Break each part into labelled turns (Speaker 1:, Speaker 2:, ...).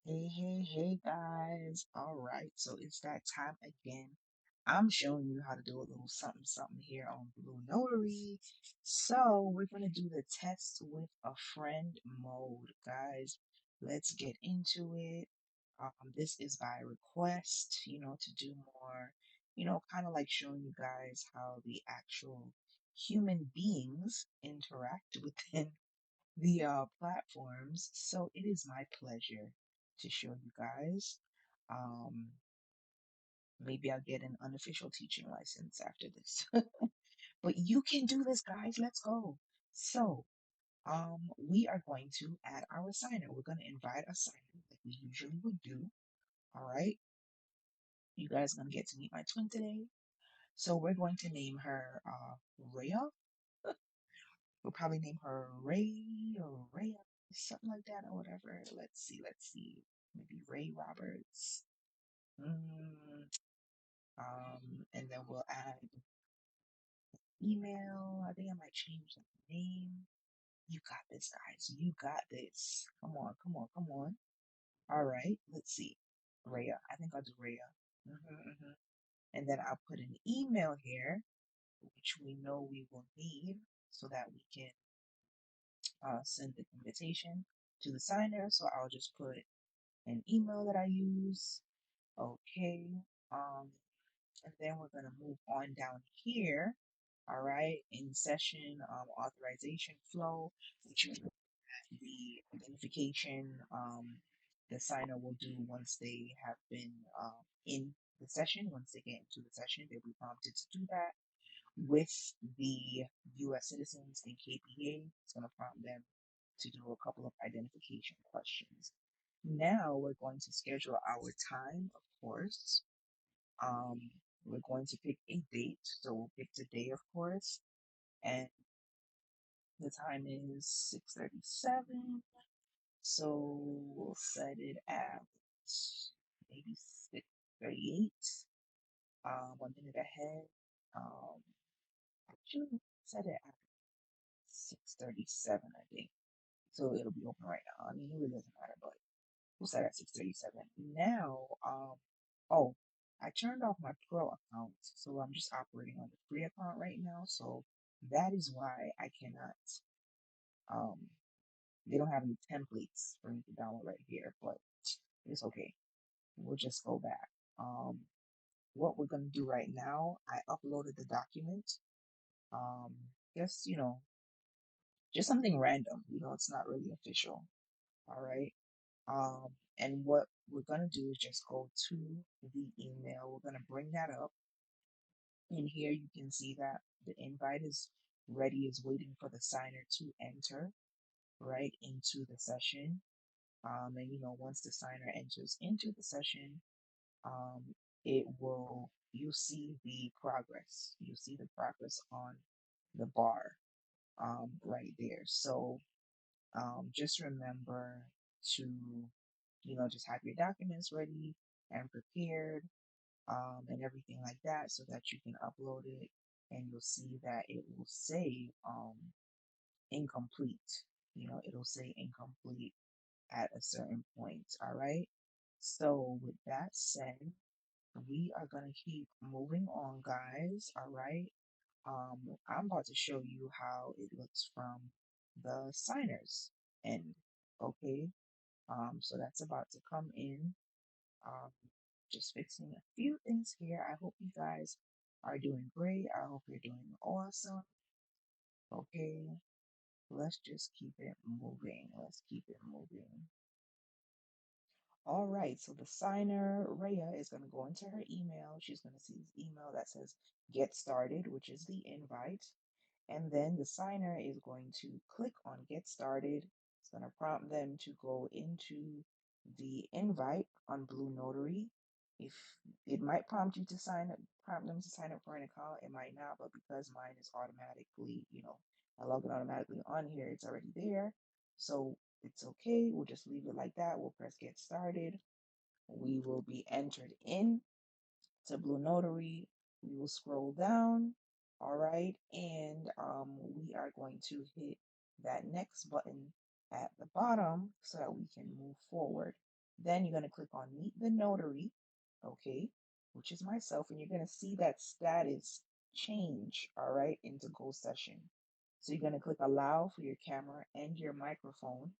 Speaker 1: Hey, guys. All right, so it's that time again. I'm showing you how to do a little something, something here on Blue Notary. So we're going to do the test with a friend mode, guys. Let's get into it. This is by request, to do more, kind of like showing you guys how the actual human beings interact within the platforms. So it is my pleasure to show you guys. Um, Maybe I'll get an unofficial teaching license after this. But you can do this, guys. Let's go. So, we are going to add our signer. We're going to invite a signer like we usually would do. All right. You guys are going to get to meet my twin today. So we're going to name her Rhea. We'll probably name her Ray or Rhea, something like that, or whatever. Let's see. Maybe Ray Roberts. Mm, and then we'll add email. I think I might change the name. You got this, guys. You got this. Come on, come on, come on. All right, let's see. Rhea. I think I'll do Rhea. Hmm. And then I'll put an email here, which we know we will need so that we can send the invitation to the signer. So I'll just put an email that I use. Okay. Um, and then we're going to move on down here. All right. In session authorization flow, which is the identification the signer will do once they have been in the session. Once they get into the session, they'll be prompted to do that with the US citizens and KPA. It's going to prompt them to do a couple of identification questions. Now we're going to schedule our time, of course. Um, we're going to pick a date, so we'll pick today, of course, and the time is 6:37. So we'll set it at maybe 6:38. 1 minute ahead. Um, actually set it at 6:37, I think. So it'll be open right now. I mean, it really doesn't matter, but we'll set at 6:37. Now, oh, I turned off my pro account, so I'm just operating on the free account right now. So that is why I cannot, um, they don't have any templates for me to download right here, but it's okay. We'll just go back. Um, what we're gonna do right now, I uploaded the document. Um, just, just something random, it's not really official. All right. And what we're gonna do is just go to the email. We're gonna bring that up. And here you can see that the invite is ready, is waiting for the signer to enter right into the session. And once the signer enters into the session, um, you'll see the progress. You'll see the progress on the bar right there. So just remember to, just have your documents ready and prepared and everything like that so that you can upload it and you'll see that it will say incomplete. It'll say incomplete at a certain point. All right. So with that said, we are gonna keep moving on, guys. All right. I'm about to show you how it looks from the signers end. Okay. So that's about to come in. Um, just fixing a few things here. I hope you guys are doing great. I hope you're doing awesome. Okay. Let's just keep it moving. Let's keep it moving. All right, so the signer, Rhea, is going to go into her email. She's going to see this email that says get started, which is the invite. And then the signer is going to click on get started. It's going to prompt them to go into the invite on Blue Notary. If it might prompt you to sign up, prompt them to sign up for an account, it might not, but because mine is automatically, I log in automatically on here, it's already there. So it's okay. We'll just leave it like that. We'll press get started. We will be entered in to Blue Notary. We will scroll down. All right. And we are going to hit that next button at the bottom so that we can move forward. Then you're going to click on Meet the Notary, okay, which is myself, and you're going to see that status change, all right, into Go Session. So you're going to click Allow for your camera and your microphone,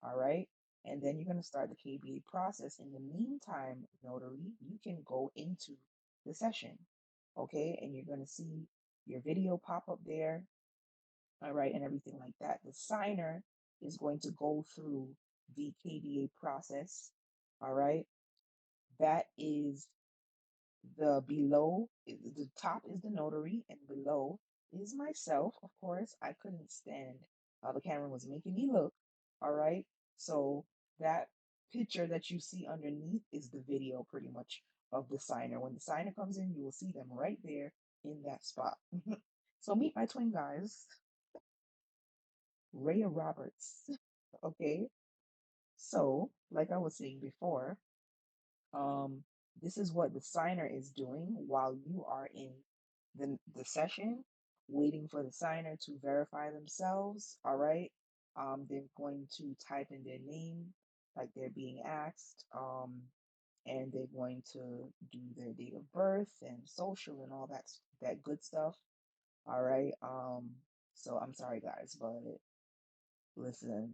Speaker 1: all right, and then you're going to start the KBA process. In the meantime, Notary, you can go into the session, okay, and you're going to see your video pop up there, all right, and everything like that. The signer is going to go through the KBA process, all right. That is the top is the notary, and below is myself. Of course, I couldn't stand how the camera was making me look, all right. So that picture that you see underneath is the video pretty much of the signer. When the signer comes in, you will see them right there in that spot. So meet my twin guys, Rhea Roberts. Okay. So, like I was saying before, um, this is what the signer is doing while you are in the session, waiting for the signer to verify themselves. All right. They're going to type in their name like they're being asked. And they're going to do their date of birth and social and all that good stuff. All right. So I'm sorry guys, but listen,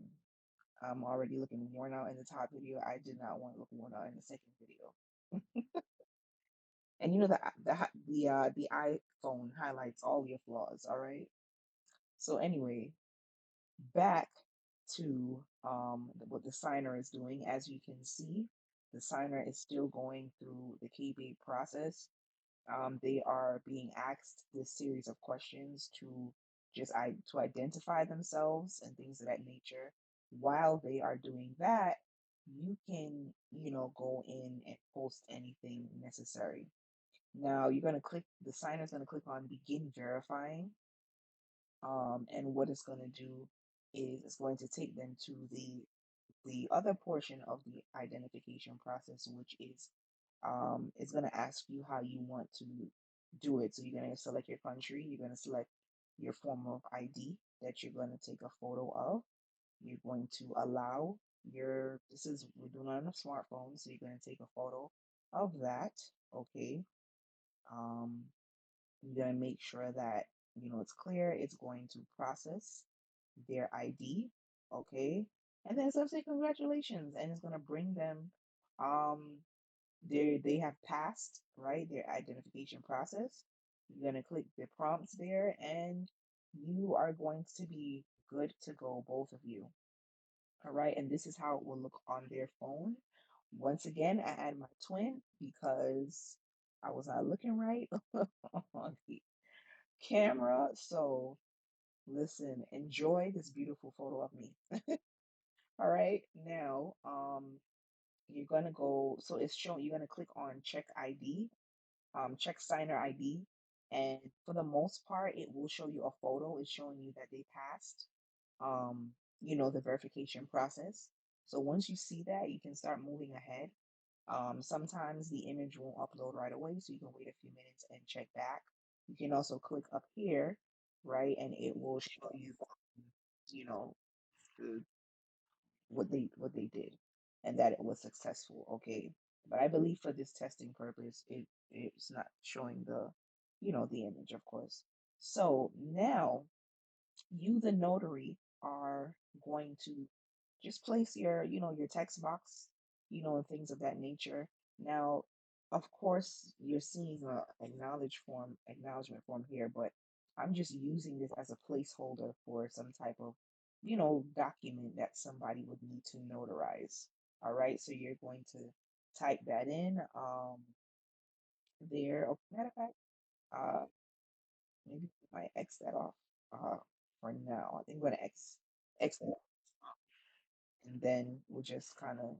Speaker 1: I'm already looking worn out in the top video. I did not want to look worn out in the second video. And you know the iPhone highlights all your flaws, all right? So anyway, back to what the signer is doing. As you can see, the signer is still going through the KBA process. They are being asked this series of questions to to identify themselves and things of that nature. While they are doing that, you can, go in and post anything necessary. Now you're going to click, the signer's going to click on begin verifying. And what it's going to do is it's going to take them to the other portion of the identification process, which is it's going to ask you how you want to do it. So you're going to select your country, you're going to select your form of ID that you're going to take a photo of. You're going to allow we're doing it on a smartphone, so you're going to take a photo of that, okay. Um, you're going to make sure that, it's clear. It's going to process their ID, okay? And then it's going to say congratulations, and it's going to bring them, um, they have passed, right, their identification process. You're going to click the prompts there, and you are going to be good to go, both of you. All right, and this is how it will look on their phone. Once again, I add my twin because I was not looking right on the camera. So listen, enjoy this beautiful photo of me. All right, now you're gonna go, so it's showing, you're gonna click on check ID, check signer ID, and for the most part it will show you a photo. It's showing you that they passed the verification process. So once you see that, you can start moving ahead. Sometimes the image won't upload right away, so you can wait a few minutes and check back. You can also click up here, right, and it will show you, you know, the, what they did, and that it was successful. Okay, but I believe for this testing purpose, it's not showing the image, of course. So now you, the notary, are going to just place your text box, and things of that nature. Now, of course, you're seeing a acknowledgement form here, but I'm just using this as a placeholder for some type of, document that somebody would need to notarize. All right, so you're going to type that in there. Oh, matter of fact, uh, maybe I might X that off for now. I think I'm gonna X that off, and then we'll just kind of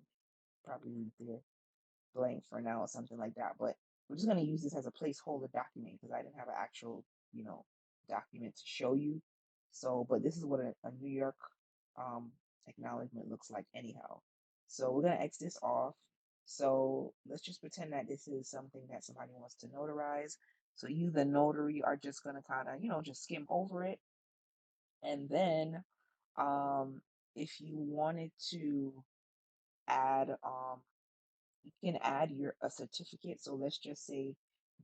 Speaker 1: probably leave there blank for now or something like that. But we're just going to use this as a placeholder document because I didn't have an actual, document to show you. So, but this is what a New York um, acknowledgement looks like anyhow. So we're going to X this off. So let's just pretend that this is something that somebody wants to notarize. So you, the notary, are just going to kind of, just skim over it. And then if you wanted to add you can add your a certificate. So let's just say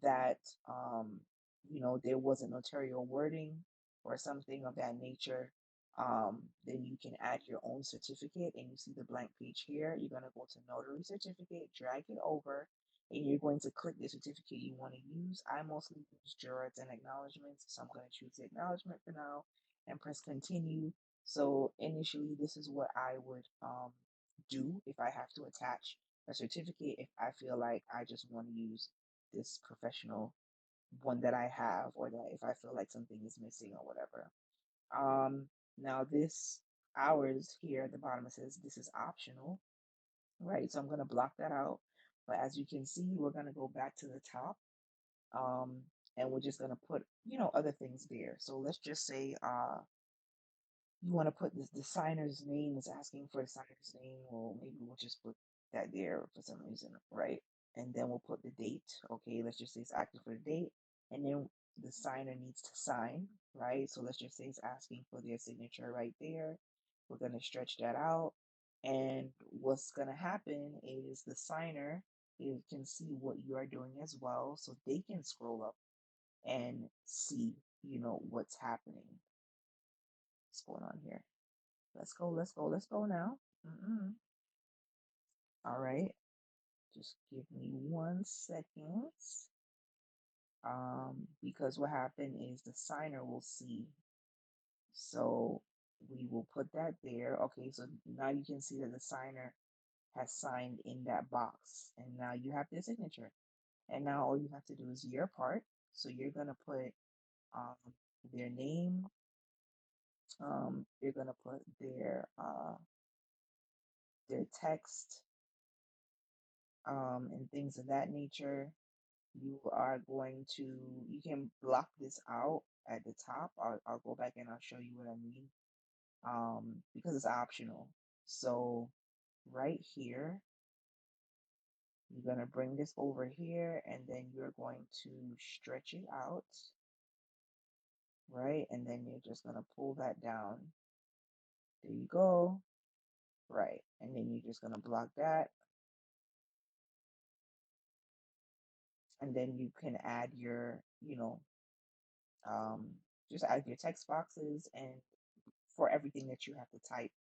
Speaker 1: that there wasn't notarial wording or something of that nature. Then you can add your own certificate, and you see the blank page here. You're going to go to notary certificate, drag it over, and you're going to click the certificate you want to use. I mostly use jurats and acknowledgments, so I'm going to choose the acknowledgement for now and press continue. So initially, this is what I would do if I have to attach a certificate, if I feel like I just want to use this professional one that I have, or that if I feel like something is missing or whatever. Now this hours here at the bottom, it says this is optional, right? So I'm going to block that out. But as you can see, we're going to go back to the top, um, and we're just going to put, other things there. So let's just say, you want to put this, the signer's name is asking for the signer's name. Well, maybe we'll just put that there for some reason, right? And then we'll put the date. Okay, let's just say it's active for the date. And then the signer needs to sign, right? So let's just say it's asking for their signature right there. We're going to stretch that out. And what's going to happen is the signer can see what you are doing as well. So they can scroll up and see, what's happening. What's going on here? Let's go, let's go, let's go now. All right. Just give me 1 second. Because what happened is the signer will see. So we will put that there. Okay, so now you can see that the signer has signed in that box. And now you have their signature. And now all you have to do is your part. So you're gonna put their name. You're gonna put their text, and things of that nature. You are going to, you can block this out at the top. I'll go back and I'll show you what I mean, because it's optional. So right here, you're going to bring this over here, and then you're going to stretch it out, right? And then you're just going to pull that down. There you go. Right. And then you're just going to block that. And then you can add your, um, just add your text boxes and for everything that you have to type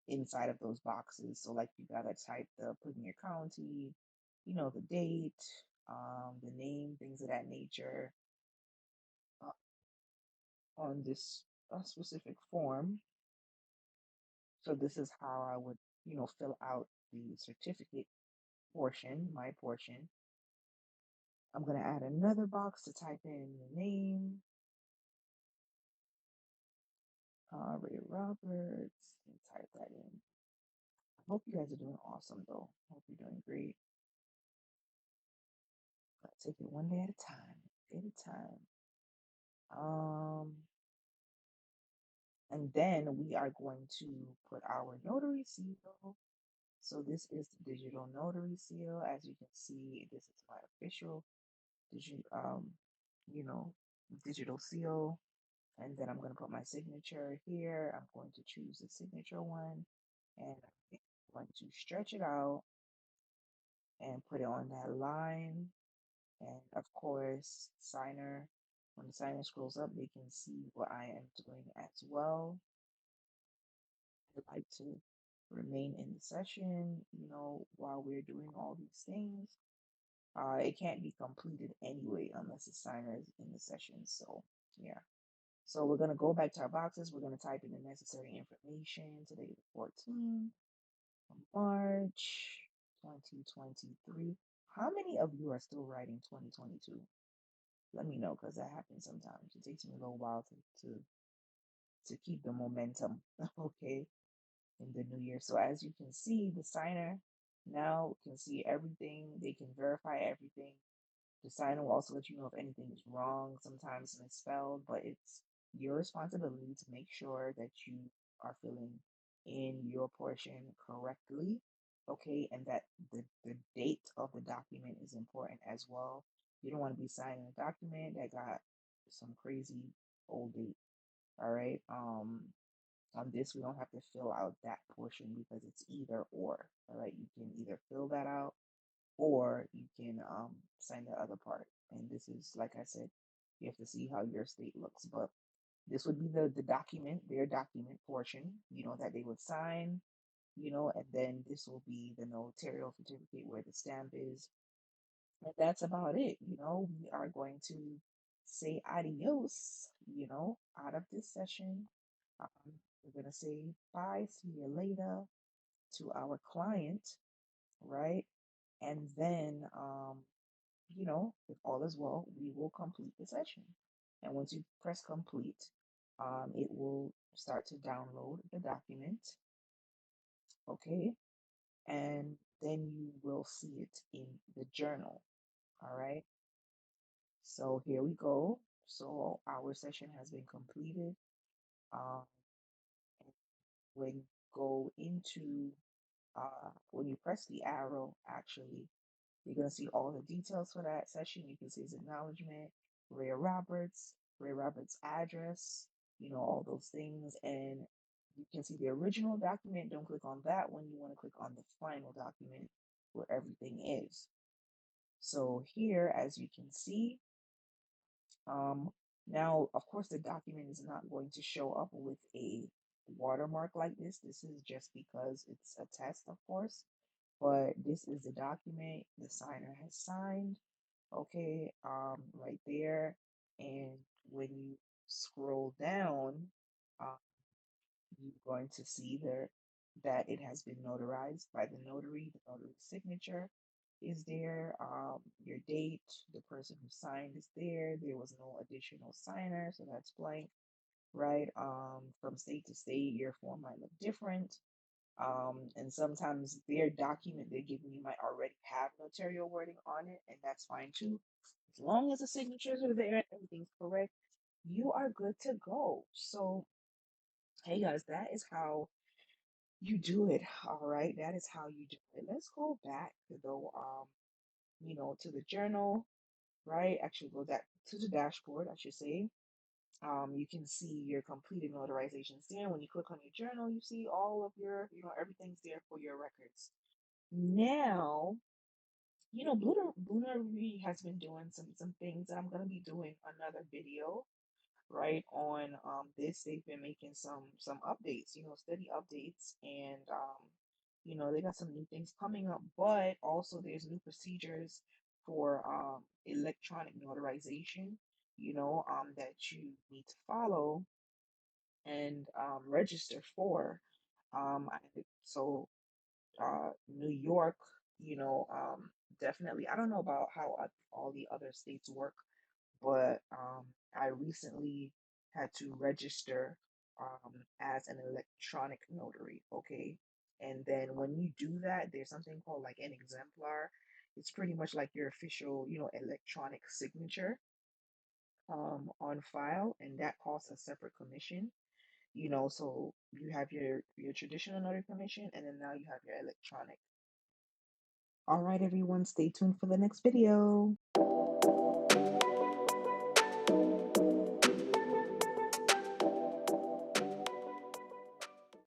Speaker 1: inside of those boxes. So like you gotta type put in your county, the date, the name, things of that nature, uh, on this specific form. So this is how I would, fill out the certificate portion, my portion. I'm gonna add another box to type in the name, Ray Roberts, and type that in. I hope you guys are doing awesome though. Hope you're doing great. Take it one day at a time. Day at a time. And then we are going to put our notary seal. So this is the digital notary seal. As you can see, this is my official digital, you know, digital seal. And then I'm going to put my signature here. I'm going to choose the signature one, and I'm going to stretch it out and put it on that line. And of course, signer, when the signer scrolls up, they can see what I am doing as well. I like to remain in the session, while we're doing all these things. It can't be completed anyway unless the signer is in the session. So, yeah. So we're going to go back to our boxes. We're going to type in the necessary information. Today, the 14th of March, 2023. How many of you are still writing 2022? Let me know, because that happens sometimes. It takes me a little while to keep the momentum, okay, in the new year. So as you can see, the signer now can see everything. They can verify everything. The signer will also let you know if anything is wrong, sometimes misspelled, but it's your responsibility to make sure that you are filling in your portion correctly, okay, and that the date of the document is important as well. You don't want to be signing a document that got some crazy old date, all right? On this, we don't have to fill out that portion because it's either or. All right, you can either fill that out or you can sign the other part. And this is, like I said, you have to see how your state looks. But this would be the document, their document portion, that they would sign, and then this will be the notarial certificate where the stamp is. And that's about it. We are going to say adios, out of this session. We're going to say bye, see you later to our client, right? And then, if all is well, we will complete the session. And once you press complete, it will start to download the document, okay? And then you will see it in the journal, all right? So here we go. So our session has been completed. Um, when you go into, when you press the arrow, actually, you're going to see all the details for that session. You can see his acknowledgement, Ray Roberts' address, all those things. And you can see the original document. Don't click on that one. You want to click on the final document where everything is. So here, as you can see, um, now, of course, the document is not going to show up with a watermark like this. This is just because it's a test, of course. But this is the document the signer has signed, okay, right there. And when you scroll down, uh, you're going to see there that it has been notarized by the notary. The notary signature is there. Your date, the person who signed is there. There was no additional signer, so that's blank, right? From state to state, your form might look different. And sometimes their document they're giving you might already have notarial wording on it, and that's fine too. As long as the signatures are there and everything's correct, you are good to go. So, hey guys, that is how you do it. All right, that is how you do it. Let's go back though, to the journal, right? Actually, go back to the dashboard, I should say. You can see your completed notarizations there. When you click on your journal, you see all of your, everything's there for your records. Now, Blue Notary has been doing some things that I'm gonna be doing another video, right, on this. They've been making some updates, steady updates, and they got some new things coming up, but also there's new procedures for electronic notarization, that you need to follow and register for. So New York, definitely. I don't know about how all the other states work, but I recently had to register as an electronic notary, okay? And then when you do that, there's something called like an exemplar. It's pretty much like your official, electronic signature on file, and that costs a separate commission. So you have your traditional notary commission, and then now you have your electronic. All right, everyone, stay tuned for the next video.